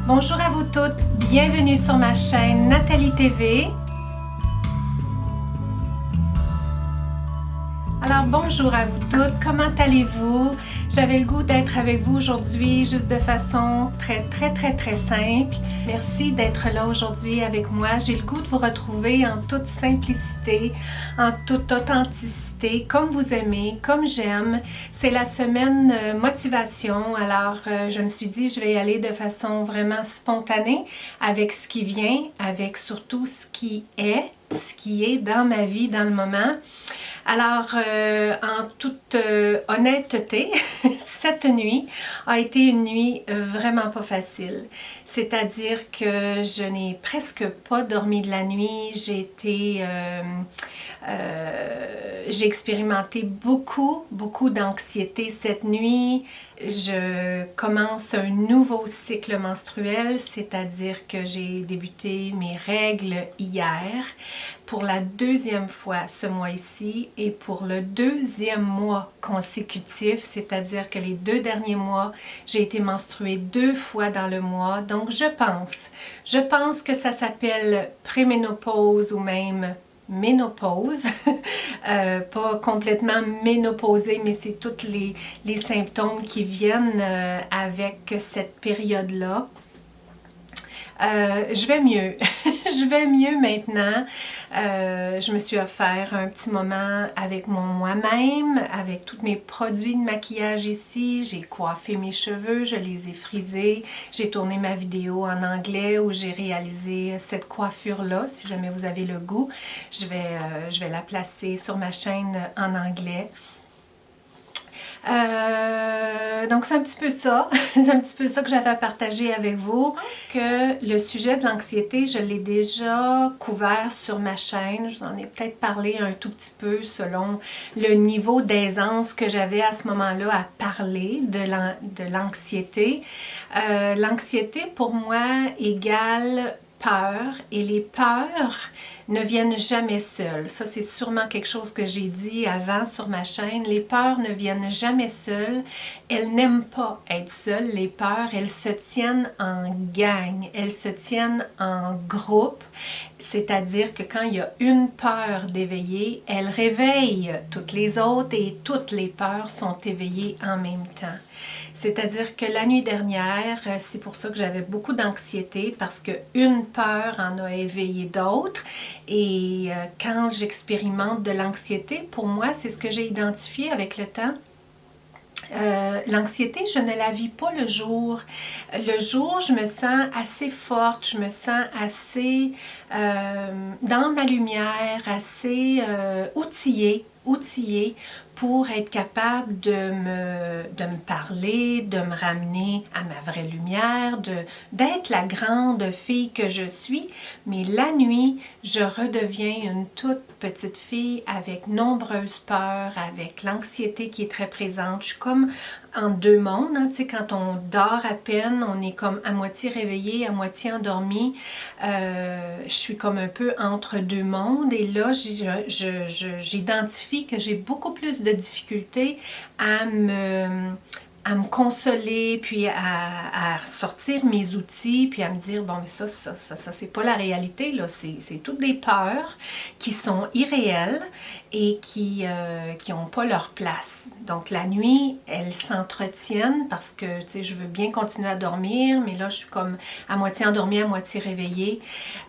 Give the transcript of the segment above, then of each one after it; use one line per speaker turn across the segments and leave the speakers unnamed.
Bonjour à vous toutes, bienvenue sur ma chaîne Nathalie TV. Alors bonjour à vous toutes, comment allez-vous? J'avais le goût d'être avec vous aujourd'hui juste de façon très simple. Merci d'être là aujourd'hui avec moi. J'ai le goût de vous retrouver en toute simplicité, en toute authenticité, comme vous aimez, comme j'aime. C'est la semaine motivation, alors je me suis dit je vais y aller de façon vraiment spontanée avec ce qui vient, avec surtout ce qui est dans ma vie dans le moment. Alors, en toute honnêteté, cette nuit a été une nuit vraiment pas facile. C'est-à-dire que je n'ai presque pas dormi de la nuit. J'ai expérimenté beaucoup d'anxiété cette nuit. Je commence un nouveau cycle menstruel, c'est-à-dire que j'ai débuté mes règles hier pour la deuxième fois ce mois-ci et pour le deuxième mois consécutif, c'est-à-dire que les 2 derniers mois, j'ai été menstruée 2 fois dans le mois. Donc je pense que ça s'appelle préménopause ou même ménopause, pas complètement ménopausée, mais c'est tous les symptômes qui viennent avec cette période-là. Je vais mieux, je vais mieux maintenant. Je me suis offert un petit moment avec moi-même, avec tous mes produits de maquillage ici. J'ai coiffé mes cheveux, je les ai frisés. J'ai tourné ma vidéo en anglais où j'ai réalisé cette coiffure-là. Si jamais vous avez le goût, je vais la placer sur ma chaîne en anglais. Donc c'est un petit peu ça, c'est un petit peu ça que j'avais à partager avec vous. Que le sujet de l'anxiété, je l'ai déjà couvert sur ma chaîne. Je vous en ai peut-être parlé un tout petit peu selon le niveau d'aisance que j'avais à ce moment-là à parler de l'anxiété. L'anxiété pour moi égale peur, et les peurs ne viennent jamais seules. Ça, c'est sûrement quelque chose que j'ai dit avant sur ma chaîne. Les peurs ne viennent jamais seules. Elles n'aiment pas être seules, les peurs. Elles se tiennent en gang. Elles se tiennent en groupe. C'est-à-dire que quand il y a une peur d'éveiller, elle réveille toutes les autres et toutes les peurs sont éveillées en même temps. C'est-à-dire que la nuit dernière, c'est pour ça que j'avais beaucoup d'anxiété parce qu'une peur en a éveillé d'autres. Et quand j'expérimente de l'anxiété, pour moi, c'est ce que j'ai identifié avec le temps. L'anxiété, je ne la vis pas le jour. Le jour, je me sens assez forte, je me sens assez dans ma lumière, assez outillée pour être capable de me parler, de me ramener à ma vraie lumière, d'être la grande fille que je suis. Mais la nuit, je redeviens une toute petite fille avec nombreuses peurs, avec l'anxiété qui est très présente. Je suis comme en deux mondes, hein, tu sais, quand on dort à peine, on est comme à moitié réveillé, à moitié endormi. Je suis comme un peu entre deux mondes et là, j'identifie que j'ai beaucoup plus de difficultés à me consoler, puis à sortir mes outils, puis à me dire, bon, mais ça c'est pas la réalité, là, c'est toutes des peurs qui sont irréelles et qui n'ont pas leur place. Donc la nuit, elles s'entretiennent parce que, tu sais, je veux bien continuer à dormir, mais là, je suis comme à moitié endormie, à moitié réveillée.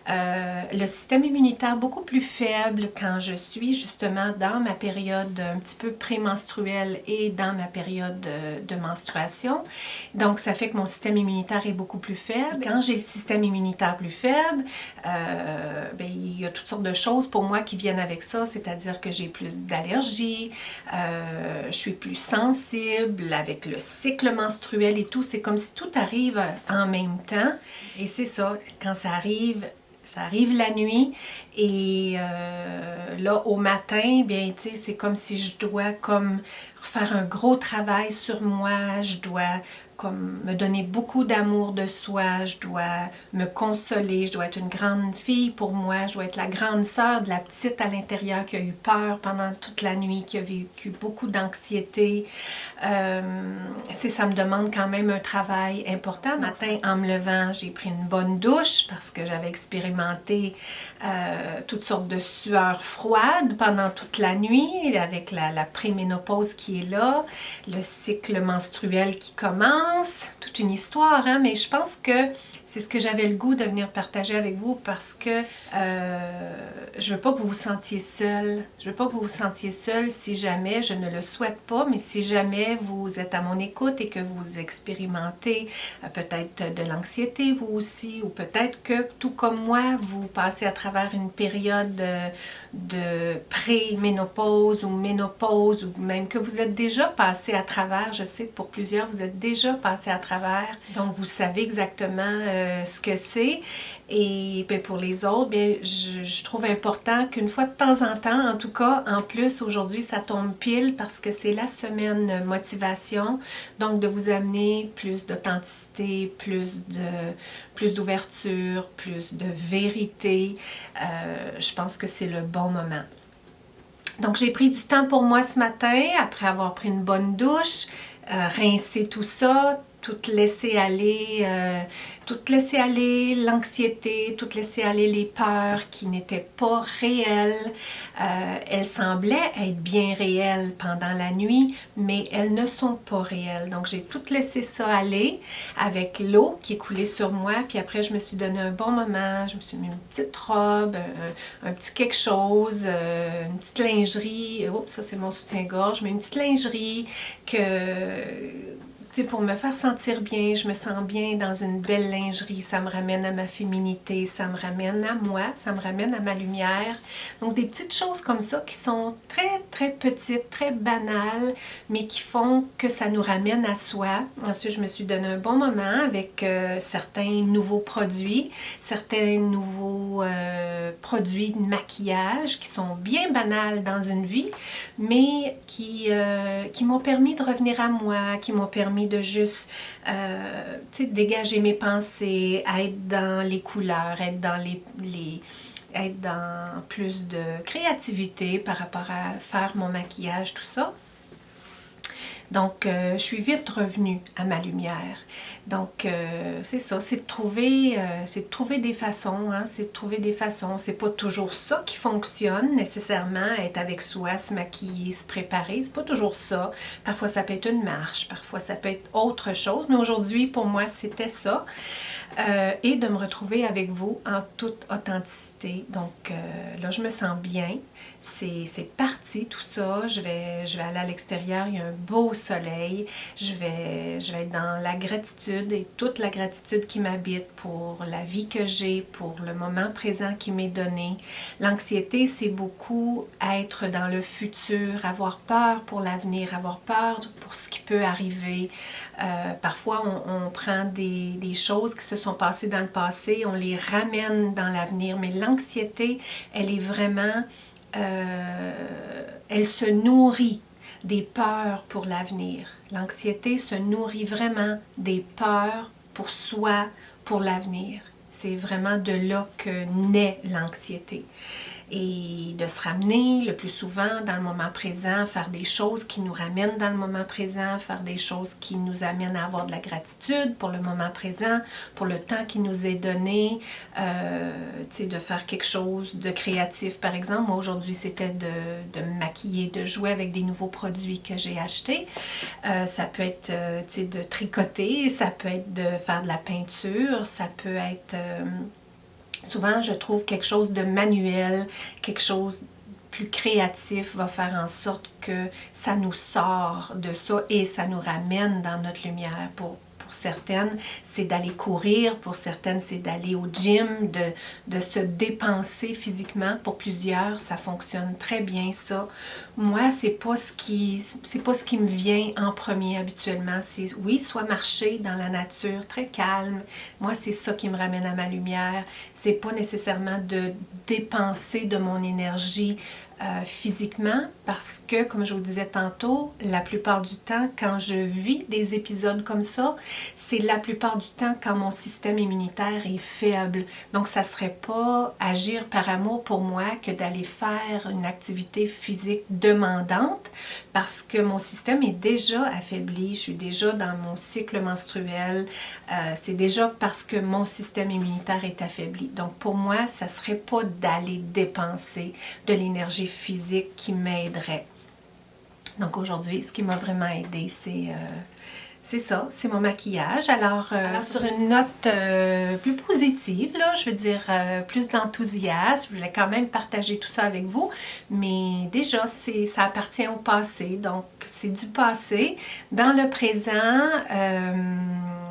Le système immunitaire beaucoup plus faible quand je suis justement dans ma période un petit peu prémenstruelle et dans ma période de menstruation. Donc, ça fait que mon système immunitaire est beaucoup plus faible. Quand j'ai le système immunitaire plus faible, il y a toutes sortes de choses pour moi qui viennent avec ça, c'est-à-dire que j'ai plus d'allergies, je suis plus sensible avec le cycle menstruel et tout. C'est comme si tout arrive en même temps. Et c'est ça, quand ça arrive la nuit et là au matin, bien tu sais, c'est comme si je dois comme faire un gros travail sur moi, je dois comme me donner beaucoup d'amour de soi, je dois me consoler, je dois être une grande fille pour moi, je dois être la grande sœur de la petite à l'intérieur qui a eu peur pendant toute la nuit, qui a vécu beaucoup d'anxiété. Ça me demande quand même un travail important. Ce matin, en me levant, j'ai pris une bonne douche parce que j'avais expérimenté toutes sortes de sueurs froides pendant toute la nuit, avec la préménopause qui est là, le cycle menstruel qui commence, toute une histoire, hein? Mais je pense que c'est ce que j'avais le goût de venir partager avec vous parce que je veux pas que vous vous sentiez seul. Je veux pas que vous vous sentiez seul si jamais, je ne le souhaite pas, mais si jamais vous êtes à mon écoute et que vous expérimentez peut-être de l'anxiété vous aussi, ou peut-être que tout comme moi, vous passez à travers une période de pré-ménopause ou ménopause, ou même que vous êtes déjà passé à travers. Je sais que pour plusieurs, vous êtes déjà passé à travers. Donc, vous savez exactement ce que c'est. Et bien, pour les autres, bien, je trouve important qu'une fois de temps en temps, en tout cas, en plus, aujourd'hui, ça tombe pile parce que c'est la semaine motivation. Donc, de vous amener plus d'authenticité, plus d'ouverture, plus de vérité. Je pense que c'est le bon moment. Donc, j'ai pris du temps pour moi ce matin, après avoir pris une bonne douche, rincer tout ça, tout laisser aller l'anxiété, tout laisser aller les peurs qui n'étaient pas réelles. Elles semblaient être bien réelles pendant la nuit, mais elles ne sont pas réelles. Donc, j'ai tout laissé ça aller avec l'eau qui est coulée sur moi. Puis après, je me suis donné un bon moment. Je me suis mis une petite robe, un petit quelque chose, une petite lingerie. Oups, ça c'est mon soutien-gorge, mais une petite lingerie pour me faire sentir bien, je me sens bien dans une belle lingerie, ça me ramène à ma féminité, ça me ramène à moi, ça me ramène à ma lumière. Donc des petites choses comme ça qui sont très très petites, très banales, mais qui font que ça nous ramène à soi. Ensuite, je me suis donné un bon moment avec certains nouveaux produits, certains nouveaux produits de maquillage qui sont bien banals dans une vie, mais qui m'ont permis de revenir à moi, qui m'ont permis de juste dégager mes pensées, être dans les couleurs, être dans être dans plus de créativité par rapport à faire mon maquillage, tout ça. Donc, je suis vite revenue à ma lumière. Donc, c'est ça, c'est de trouver des façons, hein, c'est de trouver des façons. C'est pas toujours ça qui fonctionne, nécessairement, être avec soi, se maquiller, se préparer, c'est pas toujours ça. Parfois, ça peut être une marche, parfois, ça peut être autre chose, mais aujourd'hui, pour moi, c'était ça. Et de me retrouver avec vous en toute authenticité. Donc, là, je me sens bien. C'est parti, tout ça. Je vais aller à l'extérieur, il y a un beau soleil. Je vais être dans la gratitude et toute la gratitude qui m'habite pour la vie que j'ai, pour le moment présent qui m'est donné. L'anxiété, c'est beaucoup être dans le futur, avoir peur pour l'avenir, avoir peur pour ce qui peut arriver. Parfois, on prend des choses qui se sont passées dans le passé, on les ramène dans l'avenir, mais l'anxiété, elle est vraiment... elle se nourrit des peurs pour l'avenir. L'anxiété se nourrit vraiment des peurs pour soi, pour l'avenir. C'est vraiment de là que naît l'anxiété. Et de se ramener le plus souvent dans le moment présent, faire des choses qui nous ramènent dans le moment présent, faire des choses qui nous amènent à avoir de la gratitude pour le moment présent, pour le temps qui nous est donné, de faire quelque chose de créatif par exemple. Moi aujourd'hui c'était de me maquiller, de jouer avec des nouveaux produits que j'ai achetés. Ça peut être de tricoter, ça peut être de faire de la peinture, ça peut être... souvent, je trouve quelque chose de manuel, quelque chose plus créatif va faire en sorte que ça nous sort de ça et ça nous ramène dans notre lumière. Pour certaines, c'est d'aller courir. Pour certaines, c'est d'aller au gym, de se dépenser physiquement. Pour plusieurs, ça fonctionne très bien, ça. Moi, c'est pas ce qui me vient en premier habituellement. C'est, oui, soit marcher dans la nature, très calme. Moi, c'est ça qui me ramène à ma lumière. C'est pas nécessairement de dépenser de mon énergie physiquement parce que, comme je vous disais tantôt, la plupart du temps, quand je vis des épisodes comme ça, c'est la plupart du temps quand mon système immunitaire est faible. Donc, ça ne serait pas agir par amour pour moi que d'aller faire une activité physique demandante parce que mon système est déjà affaibli, je suis déjà dans mon cycle menstruel, c'est déjà parce que mon système immunitaire est affaibli. Donc, pour moi, ça ne serait pas d'aller dépenser de l'énergie physique qui m'aiderait. Donc aujourd'hui, ce qui m'a vraiment aidé, c'est ça, c'est mon maquillage. Alors sur une note plus positive, là, je veux dire plus d'enthousiasme, je voulais quand même partager tout ça avec vous, mais déjà, ça appartient au passé, donc c'est du passé. Dans le présent,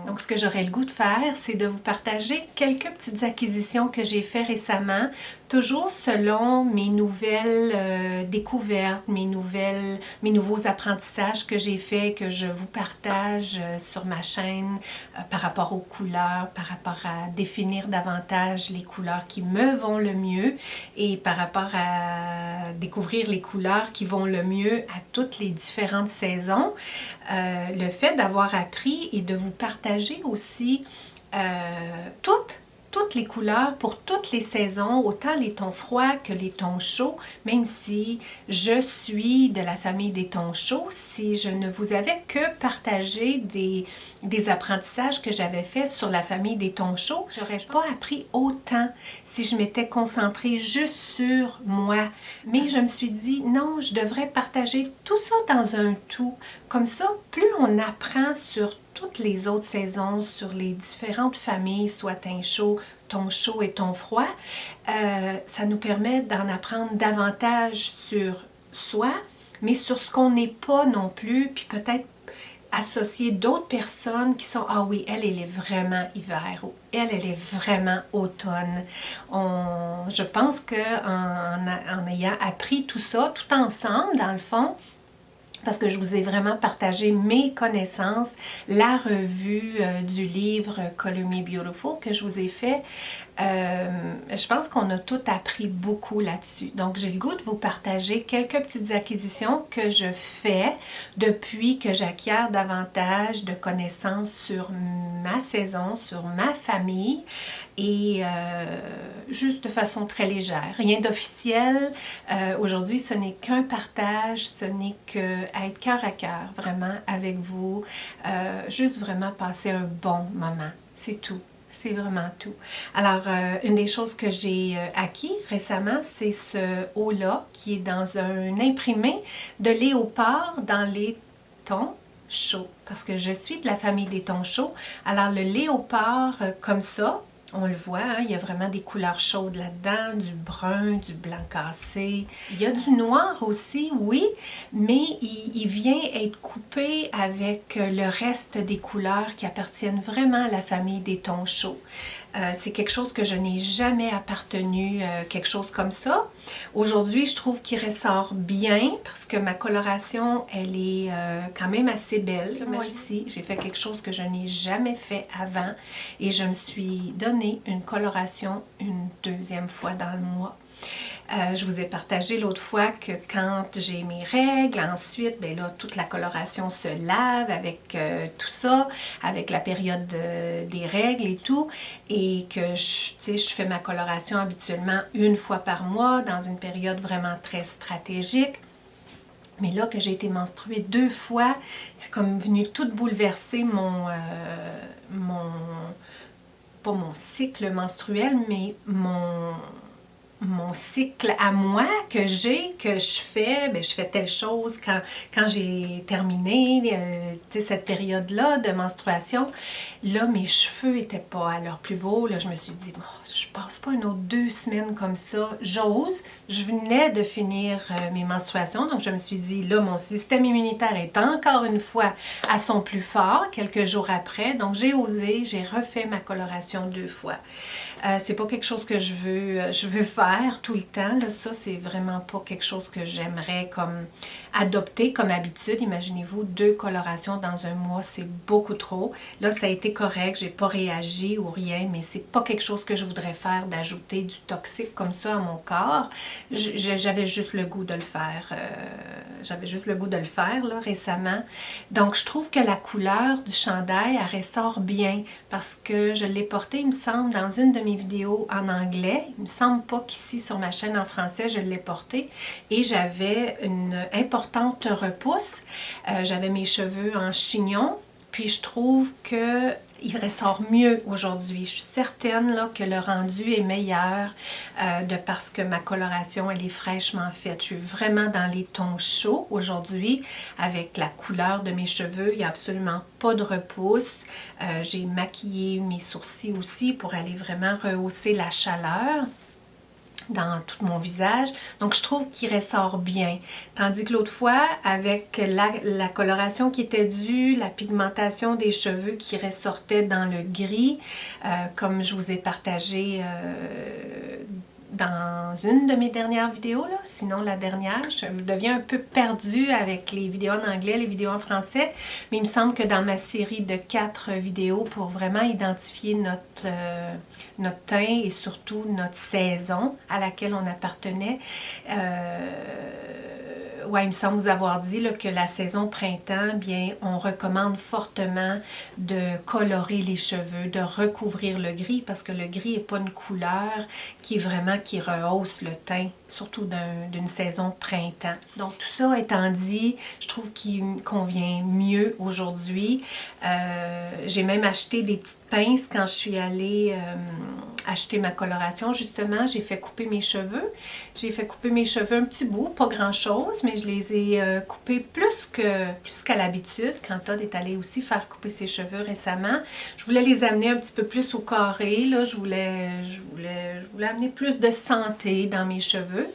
donc ce que j'aurais le goût de faire, c'est de vous partager quelques petites acquisitions que j'ai fait récemment, toujours selon mes nouvelles découvertes, mes nouveaux apprentissages que j'ai faits, que je vous partage sur ma chaîne par rapport aux couleurs, par rapport à définir davantage les couleurs qui me vont le mieux et par rapport à découvrir les couleurs qui vont le mieux à toutes les différentes saisons. Le fait d'avoir appris et de vous partager aussi toutes les couleurs pour toutes les saisons, autant les tons froids que les tons chauds, même si je suis de la famille des tons chauds, si je ne vous avais que partagé des apprentissages que j'avais faits sur la famille des tons chauds, j'aurais pas appris autant si je m'étais concentrée juste sur moi. Mais je me suis dit, non, je devrais partager tout ça dans un tout. Comme ça, plus on apprend sur toutes les autres saisons, sur les différentes familles, soit teint chaud, ton chaud et ton froid, ça nous permet d'en apprendre davantage sur soi, mais sur ce qu'on n'est pas non plus, puis peut-être associer d'autres personnes qui sont « Ah oui, elle est vraiment hiver » ou « Elle est vraiment automne ». Je pense qu'en ayant appris tout ça, tout ensemble, dans le fond, parce que je vous ai vraiment partagé mes connaissances, la revue du livre Color Me Beautiful que je vous ai fait. Je pense qu'on a tout appris beaucoup là-dessus. Donc, j'ai le goût de vous partager quelques petites acquisitions que je fais depuis que j'acquiers davantage de connaissances sur ma saison, sur ma famille et juste de façon très légère. Rien d'officiel. Aujourd'hui, ce n'est qu'un partage, ce n'est qu'être cœur à cœur, vraiment avec vous. Juste vraiment passer un bon moment. C'est tout. C'est vraiment tout. Alors, une des choses que j'ai acquis récemment, c'est ce haut-là qui est dans un imprimé de léopard dans les tons chauds. Parce que je suis de la famille des tons chauds. Alors, le léopard comme ça, on le voit, hein, il y a vraiment des couleurs chaudes là-dedans, du brun, du blanc cassé. Il y a du noir aussi, oui, mais il vient être coupé avec le reste des couleurs qui appartiennent vraiment à la famille des tons chauds. C'est quelque chose que je n'ai jamais appartenu, quelque chose comme ça. Aujourd'hui, je trouve qu'il ressort bien parce que ma coloration, elle est quand même assez belle. Moi ici, j'ai fait quelque chose que je n'ai jamais fait avant et je me suis donné une coloration une deuxième fois dans le mois. Je vous ai partagé l'autre fois que quand j'ai mes règles, ensuite, ben là, toute la coloration se lave avec tout ça, avec la période des règles et tout, et que je fais ma coloration habituellement une fois par mois dans une période vraiment très stratégique. Mais là que j'ai été menstruée 2 fois, c'est comme venu tout bouleverser pas mon cycle menstruel, mais mon cycle à moi que je fais, ben, je fais telle chose quand j'ai terminé cette période-là de menstruation. Là, mes cheveux n'étaient pas à leur plus beau. Là, je me suis dit, bon, je passe pas une autre 2 semaines comme ça. J'ose. Je venais de finir mes menstruations, donc je me suis dit, là, mon système immunitaire est encore une fois à son plus fort, quelques jours après. Donc, j'ai osé, j'ai refait ma coloration 2 fois. C'est pas quelque chose que je veux faire. vert tout le temps, là, ça, c'est vraiment pas quelque chose que j'aimerais comme adopter comme habitude. Imaginez-vous, 2 colorations dans un mois, c'est beaucoup trop. Là, ça a été correct, j'ai pas réagi ou rien, mais c'est pas quelque chose que je voudrais faire, d'ajouter du toxique comme ça à mon corps. J'avais juste le goût de le faire. J'avais juste le goût de le faire, là, récemment. Donc, je trouve que la couleur du chandail, elle ressort bien parce que je l'ai porté, il me semble, dans une de mes vidéos en anglais. Il me semble pas qu'ici, sur ma chaîne en français, je l'ai porté. Et j'avais une importante repousse. J'avais mes cheveux en chignon. Puis je trouve que il ressort mieux aujourd'hui. Je suis certaine là, que le rendu est meilleur de parce que ma coloration elle est fraîchement faite. Je suis vraiment dans les tons chauds aujourd'hui avec la couleur de mes cheveux. Il n'y a absolument pas de repousse. J'ai maquillé mes sourcils aussi pour aller vraiment rehausser la chaleur dans tout mon visage. Donc, je trouve qu'il ressort bien. Tandis que l'autre fois, avec la coloration qui était due, la pigmentation des cheveux qui ressortait dans le gris, comme je vous ai partagé dans une de mes dernières vidéos, là, sinon la dernière, je deviens un peu perdue avec les vidéos en anglais, les vidéos en français, mais il me semble que dans ma série de 4 vidéos pour vraiment identifier notre teint et surtout notre saison à laquelle on appartenait, ouais, il me semble vous avoir dit là, que la saison printemps, bien, on recommande fortement de colorer les cheveux, de recouvrir le gris, parce que le gris n'est pas une couleur qui rehausse le teint, surtout d'une saison printemps. Donc tout ça étant dit, je trouve qu'il me convient mieux aujourd'hui. J'ai même acheté des petites pinces quand je suis allée acheter ma coloration. Justement, j'ai fait couper mes cheveux. J'ai fait couper mes cheveux un petit bout, pas grand-chose, mais je les ai coupés plus qu'à l'habitude. Quand Todd est allé aussi faire couper ses cheveux récemment, je voulais les amener un petit peu plus au carré. Là, je voulais amener plus de santé dans mes cheveux.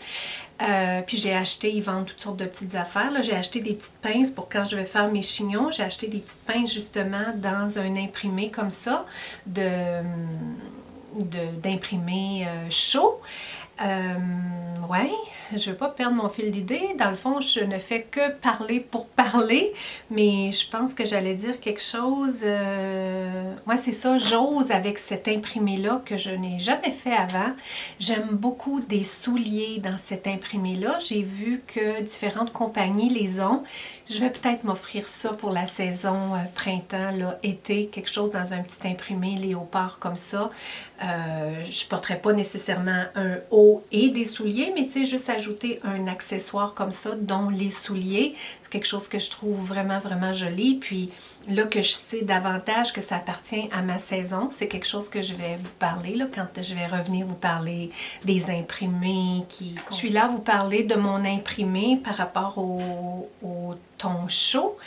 Puis j'ai acheté, ils vendent toutes sortes de petites affaires. J'ai acheté des petites pinces pour quand je vais faire mes chignons. J'ai acheté des petites pinces justement dans un imprimé comme ça d'imprimé chaud. Ouais, je ne veux pas perdre mon fil d'idée. Dans le fond, je ne fais que parler pour parler, mais je pense que j'allais dire quelque chose. Ouais, c'est ça, j'ose avec cet imprimé-là que je n'ai jamais fait avant. J'aime beaucoup des souliers dans cet imprimé-là. J'ai vu que différentes compagnies les ont. Je vais peut-être m'offrir ça pour la saison printemps, là, été, quelque chose dans un petit imprimé léopard comme ça. Je ne porterai pas nécessairement un haut et des souliers, mais tu sais, juste ajouter un accessoire comme ça, dont les souliers. C'est quelque chose que je trouve vraiment, vraiment joli. Puis là que je sais davantage que ça appartient à ma saison, c'est quelque chose que je vais vous parler là, quand je vais revenir vous parler des imprimés. Je suis là à vous parler de mon imprimé par rapport au ton chaud.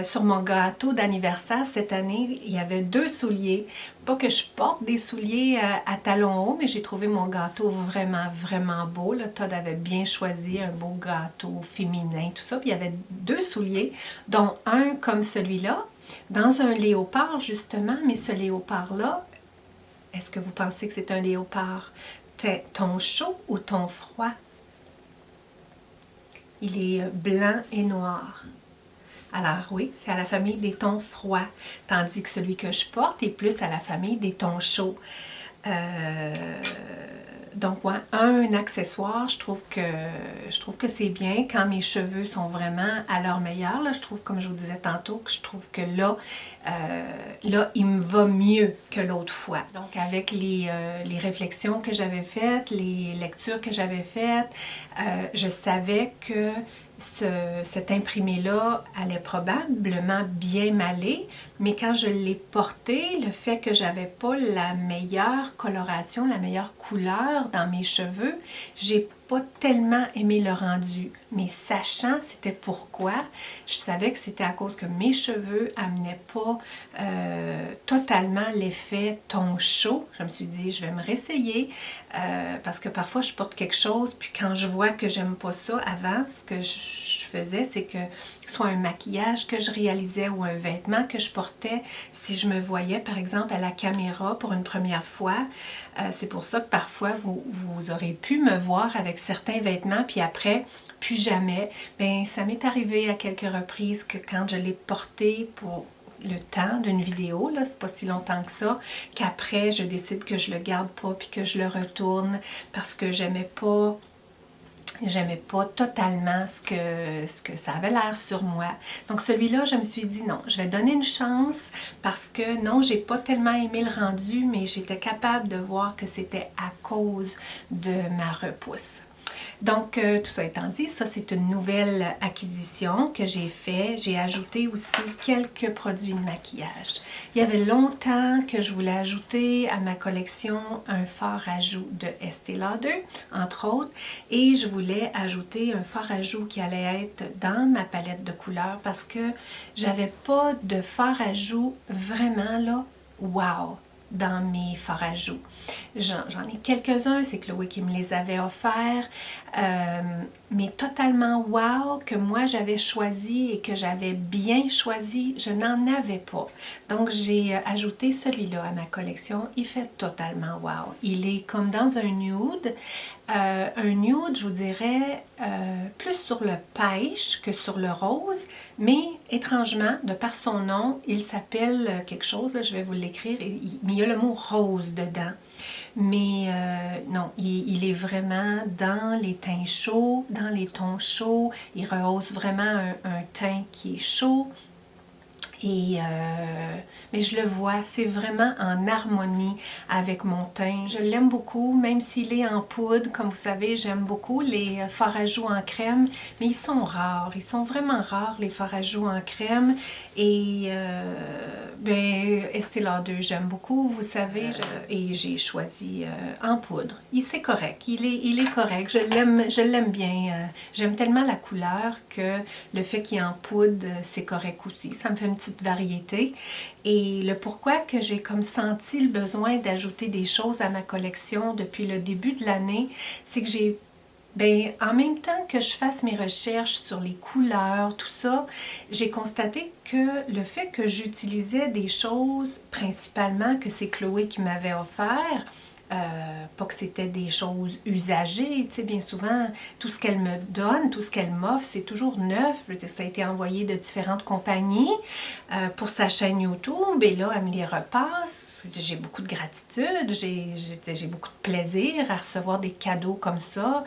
Sur mon gâteau d'anniversaire cette année, il y avait 2 souliers. Pas que je porte des souliers à talons hauts, mais j'ai trouvé mon gâteau vraiment, vraiment beau. Là, Todd avait bien choisi un beau gâteau féminin, tout ça. Puis il y avait 2 souliers, dont un comme celui-là, dans un léopard justement. Mais ce léopard-là, est-ce que vous pensez que c'est un léopard ton chaud ou ton froid? Il est blanc et noir. Alors oui, c'est à la famille des tons froids, tandis que celui que je porte est plus à la famille des tons chauds. Donc, ouais, un accessoire, je trouve que c'est bien quand mes cheveux sont vraiment à leur meilleur. Là, je trouve, comme je vous disais tantôt, que je trouve que là, il me va mieux que l'autre fois. Donc, avec les réflexions que j'avais faites, les lectures que j'avais faites, je savais que cet imprimé-là allait probablement bien m'aller, mais quand je l'ai porté, le fait que j'avais pas la meilleure coloration, la meilleure couleur dans mes cheveux, j'ai pas tellement aimé le rendu. Mais sachant c'était pourquoi, je savais que c'était à cause que mes cheveux amenaient pas totalement l'effet ton chaud. Je me suis dit, je vais me réessayer parce que parfois je porte quelque chose, puis quand je vois que j'aime pas ça avant, ce que je faisais, c'est que soit un maquillage que je réalisais ou un vêtement que je portais, si je me voyais par exemple à la caméra pour une première fois, c'est pour ça que parfois vous aurez pu me voir avec certains vêtements, puis après, plus jamais. Bien, ça m'est arrivé à quelques reprises que quand je l'ai porté pour le temps d'une vidéo, là, c'est pas si longtemps que ça, qu'après je décide que je le garde pas puis que je le retourne parce que j'aimais pas totalement ce que ça avait l'air sur moi. Donc celui-là, je me suis dit non, je vais donner une chance parce que non, j'ai pas tellement aimé le rendu, mais j'étais capable de voir que c'était à cause de ma repousse. Donc, tout ça étant dit, ça c'est une nouvelle acquisition que j'ai fait. J'ai ajouté aussi quelques produits de maquillage. Il y avait longtemps que je voulais ajouter à ma collection un fard à joues de Estée Lauder, entre autres, et je voulais ajouter un fard à joues qui allait être dans ma palette de couleurs parce que j'avais pas de fard à joues vraiment là, wow! Dans mes fards à joues. J'en ai quelques-uns, c'est Chloé qui me les avait offerts, mais totalement wow, que moi j'avais choisi et que j'avais bien choisi, je n'en avais pas. Donc j'ai ajouté celui-là à ma collection, il fait totalement wow. Il est comme dans un nude, je vous dirais, plus sur le pêche que sur le rose, mais étrangement, de par son nom, il s'appelle quelque chose, là, je vais vous l'écrire, mais il y a le mot rose dedans. Mais non, il est vraiment dans les teints chauds, dans les tons chauds, il rehausse vraiment un teint qui est chaud. Et mais je le vois, c'est vraiment en harmonie avec mon teint. Je l'aime beaucoup, même s'il est en poudre. Comme vous savez, j'aime beaucoup les fards à joues en crème, mais ils sont rares. Ils sont vraiment rares, les fards à joues en crème. Et ben, Estée Lauder, j'aime beaucoup, vous savez. Et j'ai choisi en poudre. C'est correct, il est correct. Je l'aime bien. J'aime tellement la couleur que le fait qu'il est en poudre, c'est correct aussi. Ça me fait une petite variété. Et le pourquoi que j'ai comme senti le besoin d'ajouter des choses à ma collection depuis le début de l'année, c'est que j'ai, ben, en même temps que je fasse mes recherches sur les couleurs, tout ça, j'ai constaté que le fait que j'utilisais des choses, principalement que c'est Chloé qui m'avait offert, pas que c'était des choses usagées, tu sais, bien souvent, tout ce qu'elle me donne, tout ce qu'elle m'offre, c'est toujours neuf. Je veux dire, ça a été envoyé de différentes compagnies pour sa chaîne YouTube, et là, elle me les repasse. J'ai beaucoup de gratitude, j'ai beaucoup de plaisir à recevoir des cadeaux comme ça,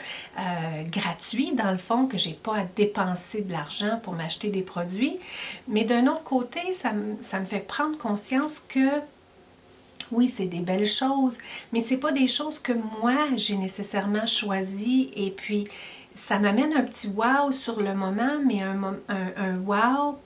gratuits dans le fond, que j'ai pas à dépenser de l'argent pour m'acheter des produits. Mais d'un autre côté, ça me fait prendre conscience que oui, c'est des belles choses, mais c'est pas des choses que moi j'ai nécessairement choisies, et puis ça m'amène un petit wow sur le moment, mais un wow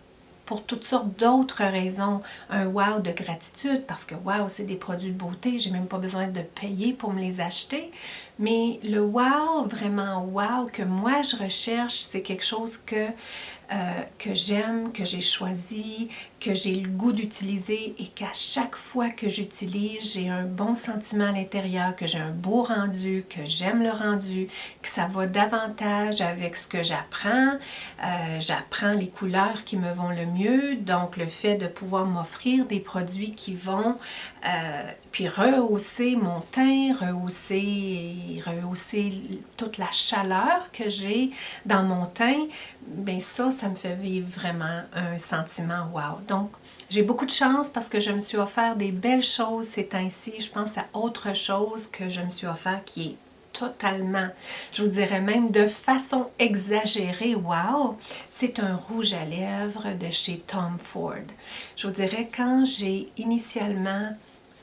pour toutes sortes d'autres raisons. Un wow de gratitude parce que wow, c'est des produits de beauté, j'ai même pas besoin de payer pour me les acheter. Mais le wow, vraiment wow, que moi je recherche, c'est quelque chose que j'aime, que j'ai choisi, que j'ai le goût d'utiliser, et qu'à chaque fois que j'utilise, j'ai un bon sentiment à l'intérieur, que j'ai un beau rendu, que j'aime le rendu, que ça va davantage avec ce que j'apprends. J'apprends les couleurs qui me vont le mieux, donc le fait de pouvoir m'offrir des produits qui vont puis rehausser mon teint, rehausser toute la chaleur que j'ai dans mon teint, bien ça me fait vivre vraiment un sentiment wow. Donc, j'ai beaucoup de chance parce que je me suis offert des belles choses ces temps-ci. Je pense à autre chose que je me suis offert qui est totalement, je vous dirais même de façon exagérée, wow, c'est un rouge à lèvres de chez Tom Ford. Je vous dirais, quand j'ai initialement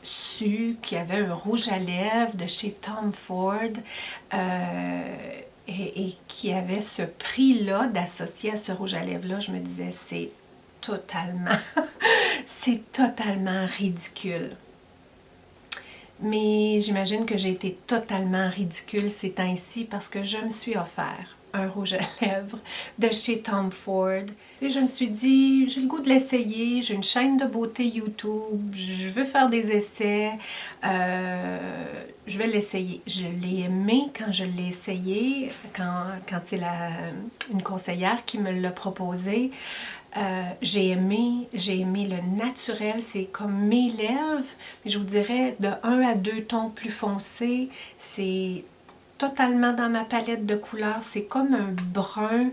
su qu'il y avait un rouge à lèvres de chez Tom Ford et qui avait ce prix-là d'associer à ce rouge à lèvres-là, je me disais, c'est totalement ridicule. Mais j'imagine que j'ai été totalement ridicule ces temps-ci parce que je me suis offert un rouge à lèvres de chez Tom Ford. Et je me suis dit, j'ai le goût de l'essayer, j'ai une chaîne de beauté YouTube, je veux faire des essais, je vais l'essayer. Je l'ai aimé quand je l'ai essayé, quand c'est une conseillère qui me l'a proposé. J'ai aimé le naturel, c'est comme mes lèvres, mais je vous dirais de 1 à 2 tons plus foncés, c'est totalement dans ma palette de couleurs, c'est comme un brun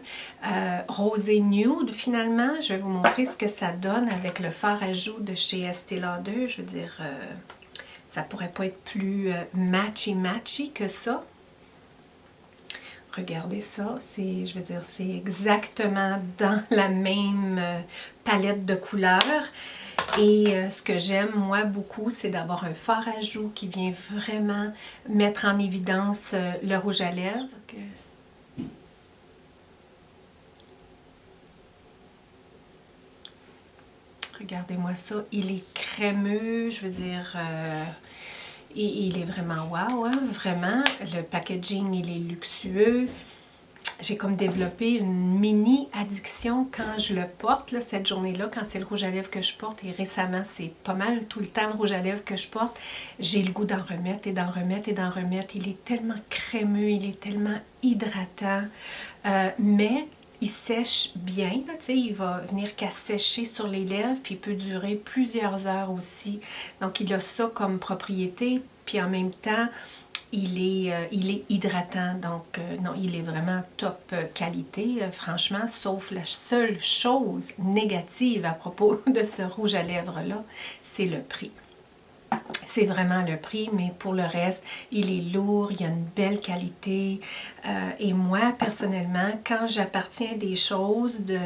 rosé nude finalement. Je vais vous montrer ce que ça donne avec le fard à joues de chez Estée Lauder, je veux dire, ça pourrait pas être plus matchy que ça. Regardez ça, je veux dire, c'est exactement dans la même palette de couleurs. Et ce que j'aime, moi, beaucoup, c'est d'avoir un fard à joues qui vient vraiment mettre en évidence le rouge à lèvres. Regardez-moi ça, il est crémeux, je veux dire... et il est vraiment wow, hein, vraiment. Le packaging, il est luxueux. J'ai comme développé une mini addiction quand je le porte, là, cette journée-là, quand c'est le rouge à lèvres que je porte. Et récemment, c'est pas mal tout le temps le rouge à lèvres que je porte. J'ai le goût d'en remettre et d'en remettre et d'en remettre. Il est tellement crémeux, il est tellement hydratant. Mais... il sèche bien, là, il va venir qu'à sécher sur les lèvres, puis il peut durer plusieurs heures aussi. Donc, il a ça comme propriété, puis en même temps, il est hydratant. Donc, non, il est vraiment top qualité, franchement, sauf la seule chose négative à propos de ce rouge à lèvres-là, c'est le prix. C'est vraiment le prix, mais pour le reste, il est lourd, il y a une belle qualité. Et moi, personnellement, quand j'appartiens à des choses de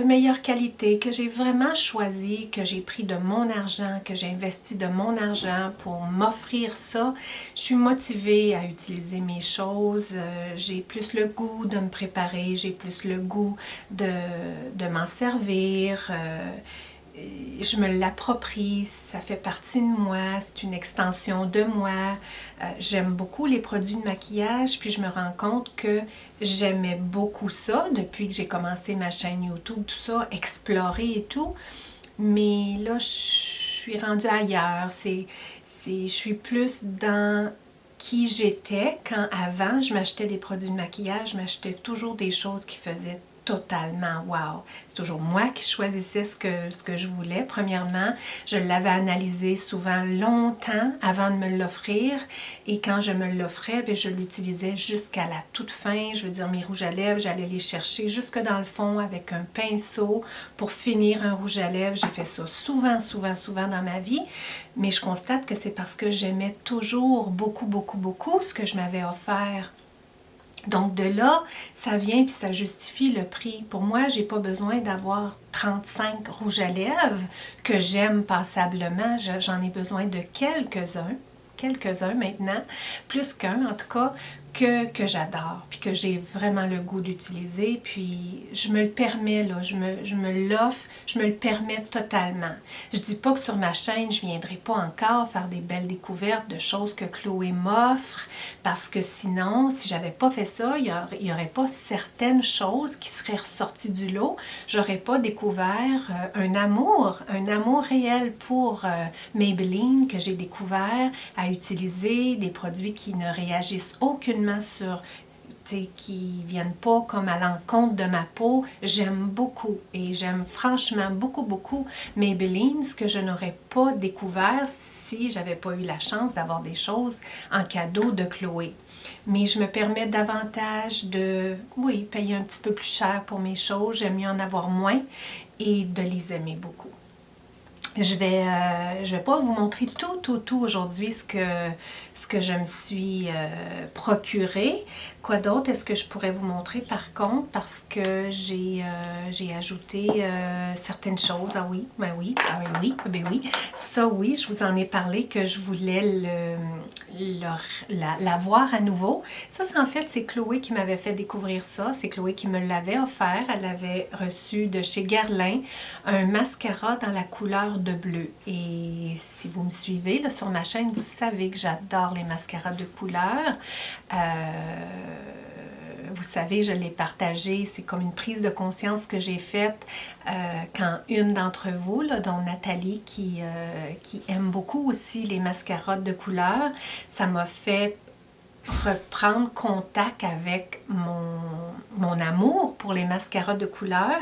meilleure qualité, que j'ai vraiment choisi, que j'ai pris de mon argent, que j'ai investi de mon argent pour m'offrir ça, je suis motivée à utiliser mes choses. J'ai plus le goût de me préparer, j'ai plus le goût de m'en servir. Je me l'approprie, ça fait partie de moi, c'est une extension de moi. J'aime beaucoup les produits de maquillage, puis je me rends compte que j'aimais beaucoup ça depuis que j'ai commencé ma chaîne YouTube, tout ça, explorer et tout. Mais là, je suis rendue ailleurs. Je suis plus dans qui j'étais quand avant je m'achetais des produits de maquillage, je m'achetais toujours des choses qui faisaient totalement wow. C'est toujours moi qui choisissais ce que je voulais. Premièrement, je l'avais analysé souvent longtemps avant de me l'offrir et quand je me l'offrais, je l'utilisais jusqu'à la toute fin. Je veux dire, mes rouges à lèvres, j'allais les chercher jusque dans le fond avec un pinceau pour finir un rouge à lèvres. J'ai fait ça souvent dans ma vie, mais je constate que c'est parce que j'aimais toujours beaucoup ce que je m'avais offert. Donc de là, ça vient puis ça justifie le prix. Pour moi, j'ai pas besoin d'avoir 35 rouges à lèvres que j'aime passablement. J'en ai besoin de quelques-uns maintenant, plus qu'un en tout cas, que j'adore, puis que j'ai vraiment le goût d'utiliser, puis je me le permets, là, je me l'offre, je me le permets totalement. Je dis pas que sur ma chaîne, je viendrai pas encore faire des belles découvertes de choses que Chloé m'offre, parce que sinon, si j'avais pas fait ça, il y aurait pas certaines choses qui seraient ressorties du lot. J'aurais pas découvert un amour réel pour Maybelline, que j'ai découvert à utiliser des produits qui ne réagissent aucunement qui viennent pas comme à l'encontre de ma peau. J'aime beaucoup et j'aime franchement beaucoup Maybelline, ce que je n'aurais pas découvert si j'avais pas eu la chance d'avoir des choses en cadeau de Chloé. Mais je me permets davantage de, oui, payer un petit peu plus cher pour mes choses. J'aime mieux en avoir moins et de les aimer beaucoup. Je vais pas vous montrer tout aujourd'hui ce que je me suis procuré. Quoi d'autre est-ce que je pourrais vous montrer par contre, parce que j'ai ajouté certaines choses. Ah oui, ben oui, ça oui, je vous en ai parlé que je voulais la voir à nouveau. Ça, en fait, c'est Chloé qui m'avait fait découvrir ça. C'est Chloé qui me l'avait offert. Elle avait reçu de chez Guerlain un mascara dans la couleur de bleu. Et si vous me suivez là, sur ma chaîne, vous savez que j'adore les mascaras de couleur. vous savez, je l'ai partagé, c'est comme une prise de conscience que j'ai faite quand une d'entre vous, là, dont Nathalie, qui aime beaucoup aussi les mascaras de couleur, ça m'a fait reprendre contact avec mon amour pour les mascaras de couleur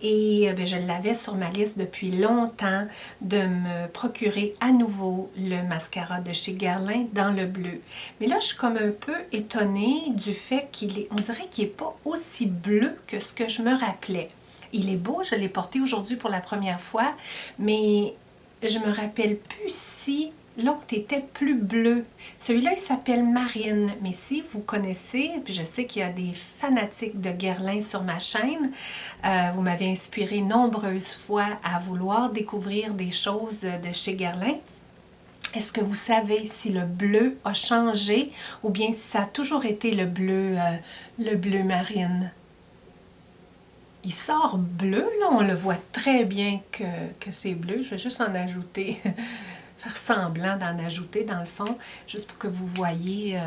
et je l'avais sur ma liste depuis longtemps de me procurer à nouveau le mascara de chez Guerlain dans le bleu. Mais là, je suis comme un peu étonnée du fait on dirait qu'il n'est pas aussi bleu que ce que je me rappelais. Il est beau, je l'ai porté aujourd'hui pour la première fois, mais je me rappelle plus si l'autre était plus bleu. Celui-là, il s'appelle Marine. Mais si vous connaissez, puis je sais qu'il y a des fanatiques de Guerlain sur ma chaîne, vous m'avez inspiré nombreuses fois à vouloir découvrir des choses de chez Guerlain. Est-ce que vous savez si le bleu a changé ou bien si ça a toujours été le bleu marine? Il sort bleu, là, on le voit très bien que c'est bleu. Je vais juste en ajouter, faire semblant d'en ajouter dans le fond, juste pour que vous voyez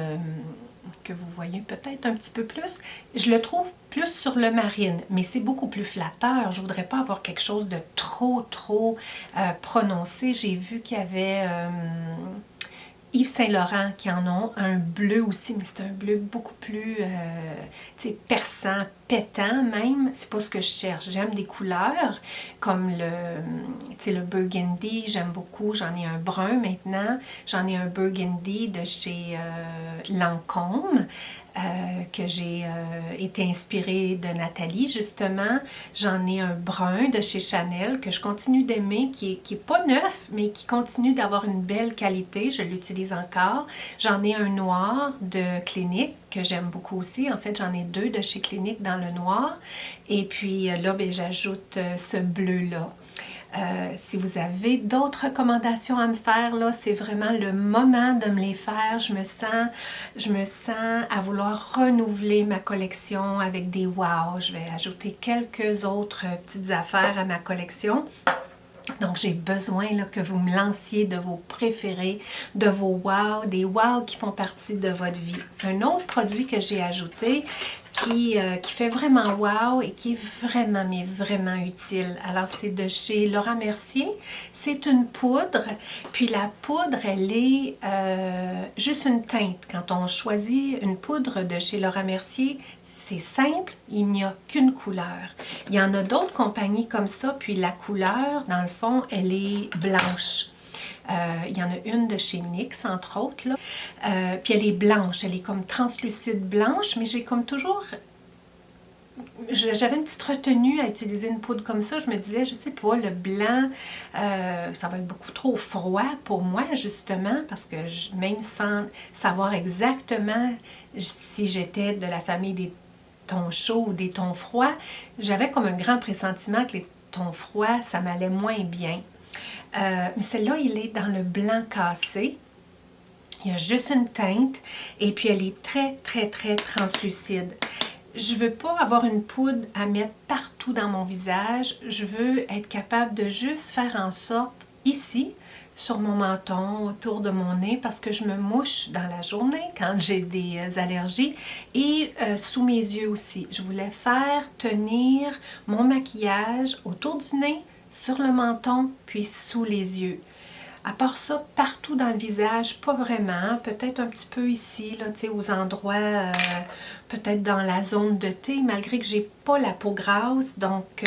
peut-être un petit peu plus. Je le trouve plus sur le marine, mais c'est beaucoup plus flatteur. Je ne voudrais pas avoir quelque chose de trop prononcé. J'ai vu qu'il y avait Yves Saint-Laurent qui en ont un bleu aussi, mais c'est un bleu beaucoup plus perçant, pétant même. C'est pas ce que je cherche. J'aime des couleurs comme le burgundy, j'aime beaucoup. J'en ai un brun maintenant. J'en ai un burgundy de chez Lancôme. Que j'ai été inspirée de Nathalie, justement. J'en ai un brun de chez Chanel que je continue d'aimer, qui est pas neuf, mais qui continue d'avoir une belle qualité. Je l'utilise encore. J'en ai un noir de Clinique que j'aime beaucoup aussi. En fait, j'en ai deux de chez Clinique dans le noir. Et puis là, j'ajoute ce bleu-là. Si vous avez d'autres recommandations à me faire, là, c'est vraiment le moment de me les faire. Je me sens à vouloir renouveler ma collection avec des wow. Je vais ajouter quelques autres petites affaires à ma collection. Donc, j'ai besoin là, que vous me lanciez de vos préférés, de vos wow, des wow qui font partie de votre vie. Un autre produit que j'ai ajouté qui fait vraiment wow et qui est vraiment, mais vraiment utile. Alors, c'est de chez Laura Mercier. C'est une poudre. Puis la poudre, elle est juste une teinte. Quand on choisit une poudre de chez Laura Mercier, c'est simple, il n'y a qu'une couleur. Il y en a d'autres compagnies comme ça, puis la couleur, dans le fond, elle est blanche. Il y en a une de chez NYX, entre autres, là. Puis elle est blanche, elle est comme translucide blanche, mais j'ai comme toujours... J'avais une petite retenue à utiliser une poudre comme ça. Je me disais, je sais pas, le blanc, ça va être beaucoup trop froid pour moi, justement, parce que même sans savoir exactement si j'étais de la famille des tons chauds ou des tons froids, j'avais comme un grand pressentiment que les tons froids, ça m'allait moins bien. Mais celle-là, il est dans le blanc cassé. Il y a juste une teinte et puis elle est très translucide. Je veux pas avoir une poudre à mettre partout dans mon visage. Je veux être capable de juste faire en sorte, ici, sur mon menton, autour de mon nez, parce que je me mouche dans la journée quand j'ai des allergies, et sous mes yeux aussi. Je voulais faire tenir mon maquillage autour du nez, sur le menton, puis sous les yeux. À part ça, partout dans le visage, pas vraiment. Peut-être un petit peu ici, là, tu sais, aux endroits, peut-être dans la zone de thé, malgré que j'ai pas la peau grasse. Donc,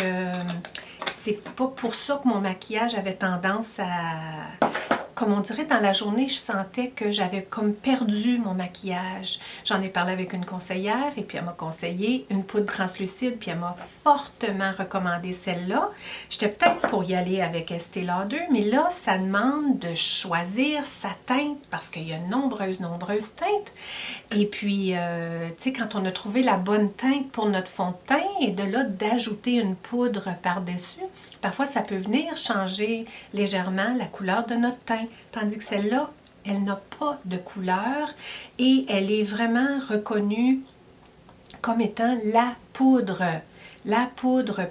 c'est pas pour ça que mon maquillage avait tendance à... Comme on dirait, dans la journée, je sentais que j'avais comme perdu mon maquillage. J'en ai parlé avec une conseillère et puis elle m'a conseillé une poudre translucide puis elle m'a fortement recommandé celle-là. J'étais peut-être pour y aller avec Estée Lauder, mais là, ça demande de choisir sa teinte parce qu'il y a nombreuses teintes. Et puis, tu sais, quand on a trouvé la bonne teinte pour notre fond de teint et de là, d'ajouter une poudre par-dessus, parfois, ça peut venir changer légèrement la couleur de notre teint. Tandis que celle-là, elle n'a pas de couleur et elle est vraiment reconnue comme étant la poudre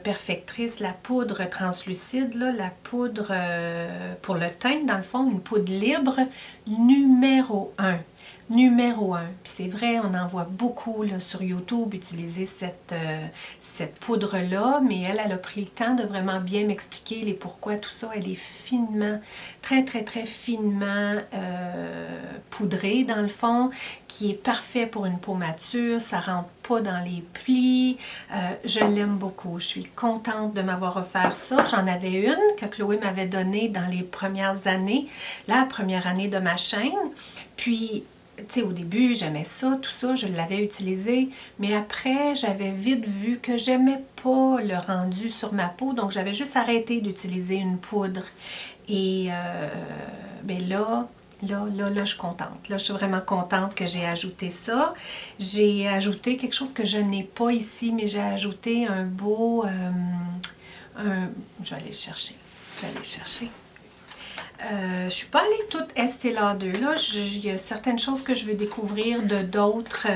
perfectrice, la poudre translucide, là, la poudre pour le teint, dans le fond, une poudre libre numéro 1. Numéro un, puis c'est vrai, on en voit beaucoup là, sur YouTube utiliser cette poudre-là, mais elle a pris le temps de vraiment bien m'expliquer les pourquoi, tout ça. Elle est finement, très très très finement poudrée dans le fond, qui est parfait pour une peau mature, ça rentre pas dans les plis. Je l'aime beaucoup, je suis contente de m'avoir offert ça. J'en avais une que Chloé m'avait donnée dans les premières années, la première année de ma chaîne, puis tu sais, au début, j'aimais ça, tout ça, je l'avais utilisé, mais après, j'avais vite vu que j'aimais pas le rendu sur ma peau, donc j'avais juste arrêté d'utiliser une poudre. Et ben là, je suis contente. Là, je suis vraiment contente que j'ai ajouté ça. J'ai ajouté quelque chose que je n'ai pas ici, mais j'ai ajouté un beau... je vais aller le chercher. Je suis pas allée toute Estée Lauder, là. Il y a certaines choses que je veux découvrir de d'autres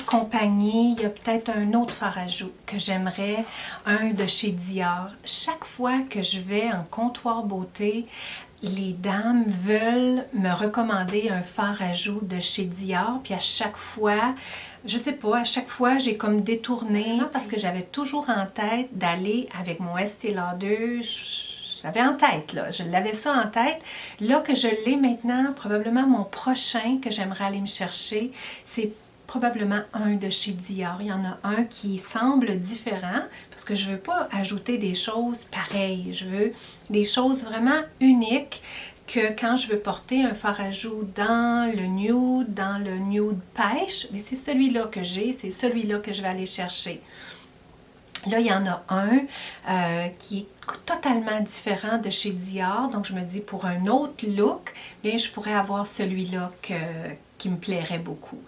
compagnies. Il y a peut-être un autre fard à joues que j'aimerais, un de chez Dior. Chaque fois que je vais en comptoir beauté, les dames veulent me recommander un fard à joues de chez Dior, puis à chaque fois, je sais pas, à chaque fois, j'ai comme détourné parce que j'avais toujours en tête d'aller avec mon Estée Lauder. J'avais en tête, là, je l'avais ça en tête. Là que je l'ai maintenant, probablement mon prochain que j'aimerais aller me chercher, c'est probablement un de chez Dior. Il y en a un qui semble différent parce que je ne veux pas ajouter des choses pareilles. Je veux des choses vraiment uniques que quand je veux porter un fard à joues dans le nude pêche, mais c'est celui-là que j'ai, c'est celui-là que je vais aller chercher. Là, il y en a un qui est totalement différent de chez Dior. Donc, je me dis, pour un autre look, bien, je pourrais avoir celui-là qui me plairait beaucoup.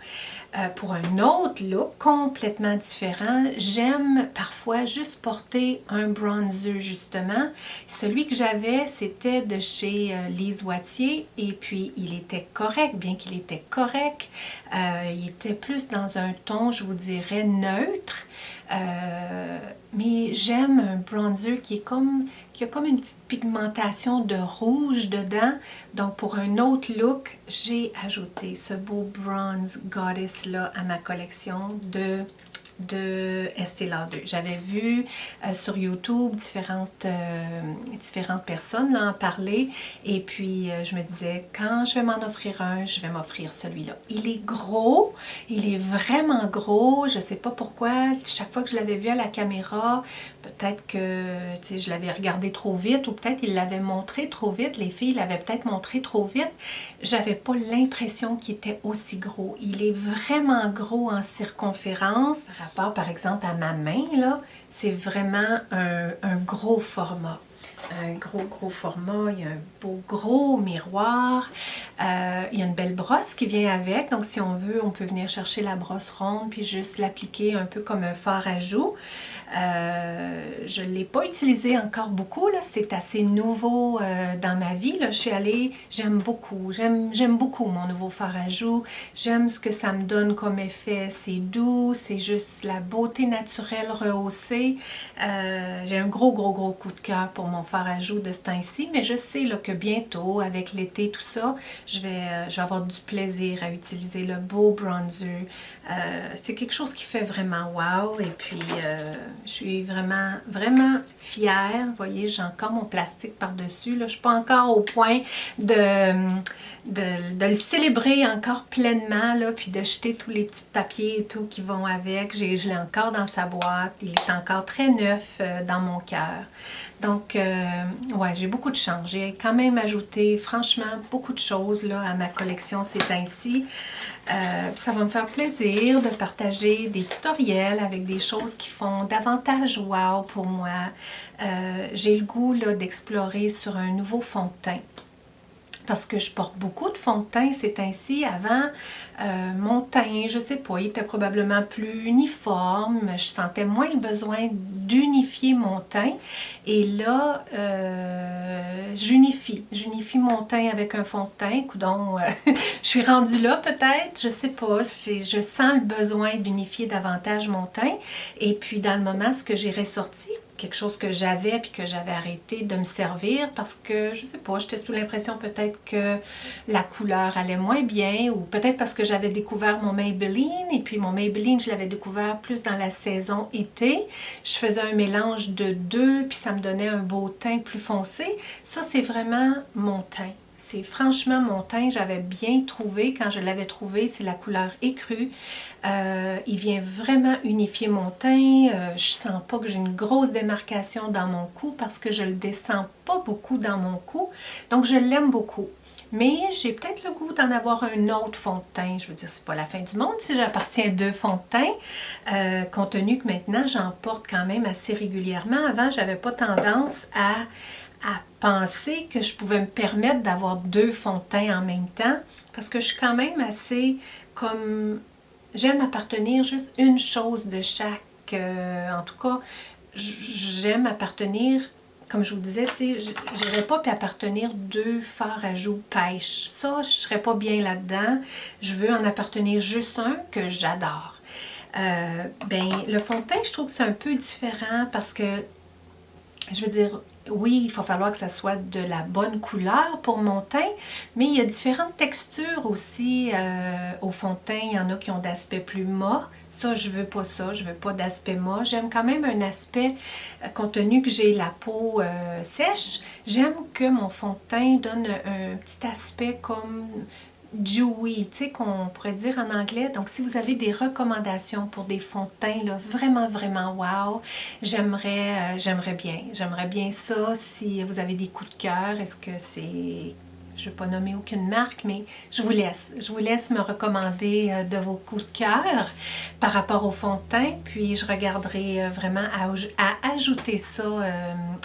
Pour un autre look complètement différent, j'aime parfois juste porter un bronzer, justement. Celui que j'avais, c'était de chez Lise Wattier et puis il était correct, bien qu'il était correct. Il était plus dans un ton, je vous dirais, neutre. Mais j'aime un bronzer qui a comme une petite pigmentation de rouge dedans. Donc pour un autre look, j'ai ajouté ce beau Bronze Goddess là à ma collection de Estée Lauder. J'avais vu sur YouTube différentes personnes là, en parler et puis je me disais, quand je vais m'en offrir un, je vais m'offrir celui-là. Il est gros, il est vraiment gros, je sais pas pourquoi, chaque fois que je l'avais vu à la caméra, peut-être que je l'avais regardé trop vite ou peut-être il l'avait montré trop vite, les filles l'avaient peut-être montré trop vite, j'avais pas l'impression qu'il était aussi gros. Il est vraiment gros en circonférence. Par rapport, par exemple, à ma main, là, c'est vraiment un gros format. Un gros format, il y a un beau gros miroir, il y a une belle brosse qui vient avec, donc si on veut, on peut venir chercher la brosse ronde puis juste l'appliquer un peu comme un fard à joues. Je ne l'ai pas utilisé encore beaucoup, c'est assez nouveau dans ma vie. Là. Je suis allée, j'aime beaucoup mon nouveau fard à joues, j'aime ce que ça me donne comme effet, c'est doux, c'est juste la beauté naturelle rehaussée. J'ai un gros coup de cœur pour mon fard à joues de ce temps-ci, mais je sais là, que bientôt, avec l'été, tout ça, je vais avoir du plaisir à utiliser le beau bronzer. C'est quelque chose qui fait vraiment wow, et puis je suis vraiment fière. Vous voyez, j'ai encore mon plastique par-dessus. Je ne suis pas encore au point de le célébrer encore pleinement, là, puis de jeter tous les petits papiers et tout qui vont avec. Je l'ai encore dans sa boîte. Il est encore très neuf dans mon cœur. Donc, ouais, j'ai beaucoup de chance. J'ai quand même ajouté, franchement, beaucoup de choses là, à ma collection ces temps-ci. Ça va me faire plaisir de partager des tutoriels avec des choses qui font davantage wow pour moi. J'ai le goût d'explorer sur un nouveau fond de teint. Parce que je porte beaucoup de fond de teint ces temps-ci. Avant, mon teint, je sais pas, il était probablement plus uniforme. Je sentais moins le besoin d'unifier mon teint. Et là, j'unifie mon teint avec un fond de teint. Coudonc, je suis rendue là peut-être, je sais pas. Je sens le besoin d'unifier davantage mon teint. Et puis dans le moment, ce que j'ai ressorti, quelque chose que j'avais puis que j'avais arrêté de me servir parce que, je sais pas, j'étais sous l'impression peut-être que la couleur allait moins bien ou peut-être parce que j'avais découvert mon Maybelline et puis mon Maybelline, je l'avais découvert plus dans la saison été. Je faisais un mélange de deux puis ça me donnait un beau teint plus foncé. Ça, c'est vraiment mon teint. C'est franchement mon teint, j'avais bien trouvé. Quand je l'avais trouvé, c'est la couleur écrue. Il vient vraiment unifier mon teint. Je sens pas que j'ai une grosse démarcation dans mon cou parce que je le descends pas beaucoup dans mon cou. Donc, je l'aime beaucoup. Mais j'ai peut-être le goût d'en avoir un autre fond de teint. Je veux dire, c'est pas la fin du monde si j'appartiens à deux fonds de teint. Compte tenu que maintenant, j'en porte quand même assez régulièrement. Avant, j'avais pas tendance à penser que je pouvais me permettre d'avoir deux fonds de teint en même temps parce que je suis quand même assez comme... J'aime appartenir juste une chose de chaque. En tout cas, j'aime appartenir, comme je vous disais, tu sais, j'irais pas puis appartenir deux fards à joues pêche. Ça, je serais pas bien là-dedans. Je veux en appartenir juste un que j'adore. Ben, le fond de teint, je trouve que c'est un peu différent parce que, je veux dire, oui, il va falloir que ça soit de la bonne couleur pour mon teint, mais il y a différentes textures aussi au fond de teint. Il y en a qui ont d'aspect plus mat. Ça, je veux pas ça. Je veux pas d'aspect mat. J'aime quand même un aspect, compte tenu que j'ai la peau sèche, j'aime que mon fond de teint donne un petit aspect comme dewy, tu sais, qu'on pourrait dire en anglais. Donc, si vous avez des recommandations pour des fonds de teint, là, vraiment, vraiment wow, j'aimerais bien. J'aimerais bien ça. Si vous avez des coups de cœur, est-ce que c'est... Je ne vais pas nommer aucune marque, mais je vous laisse. Je vous laisse me recommander de vos coups de cœur par rapport au fond de teint. Puis, je regarderai vraiment à ajouter ça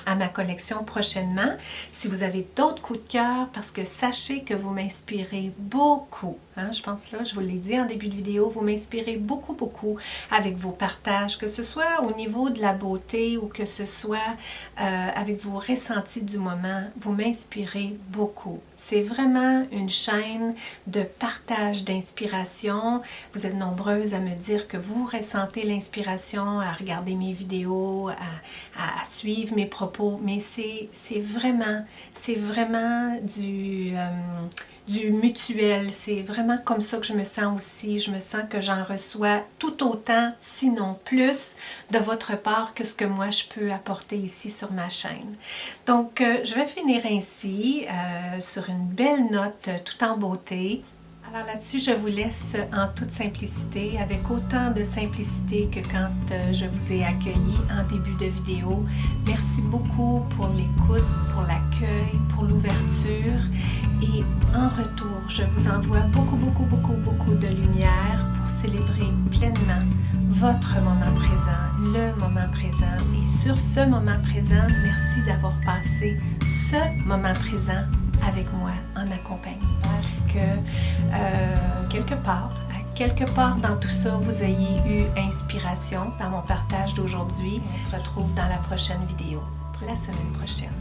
à ma collection prochainement. Si vous avez d'autres coups de cœur, parce que sachez que vous m'inspirez beaucoup. Hein, je pense là, je vous l'ai dit en début de vidéo, vous m'inspirez beaucoup, beaucoup avec vos partages, que ce soit au niveau de la beauté ou que ce soit avec vos ressentis du moment. Vous m'inspirez beaucoup. C'est vraiment une chaîne de partage d'inspiration. Vous êtes nombreuses à me dire que vous ressentez l'inspiration à regarder mes vidéos, à suivre mes propos, mais c'est vraiment du mutuel. C'est vraiment comme ça que je me sens aussi. Je me sens que j'en reçois tout autant, sinon plus, de votre part que ce que moi je peux apporter ici sur ma chaîne. Donc, je vais finir ainsi, sur une belle note tout en beauté. Alors là-dessus, je vous laisse en toute simplicité, avec autant de simplicité que quand je vous ai accueilli en début de vidéo. Merci beaucoup pour l'écoute, pour l'accueil, pour l'ouverture. Et en retour, je vous envoie beaucoup, beaucoup, beaucoup, beaucoup de lumière pour célébrer pleinement votre moment présent, le moment présent. Et sur ce moment présent, merci d'avoir passé ce moment présent avec moi, en ma compagnie. Que quelque part dans tout ça, vous ayez eu inspiration dans mon partage d'aujourd'hui. On se retrouve dans la prochaine vidéo pour la semaine prochaine.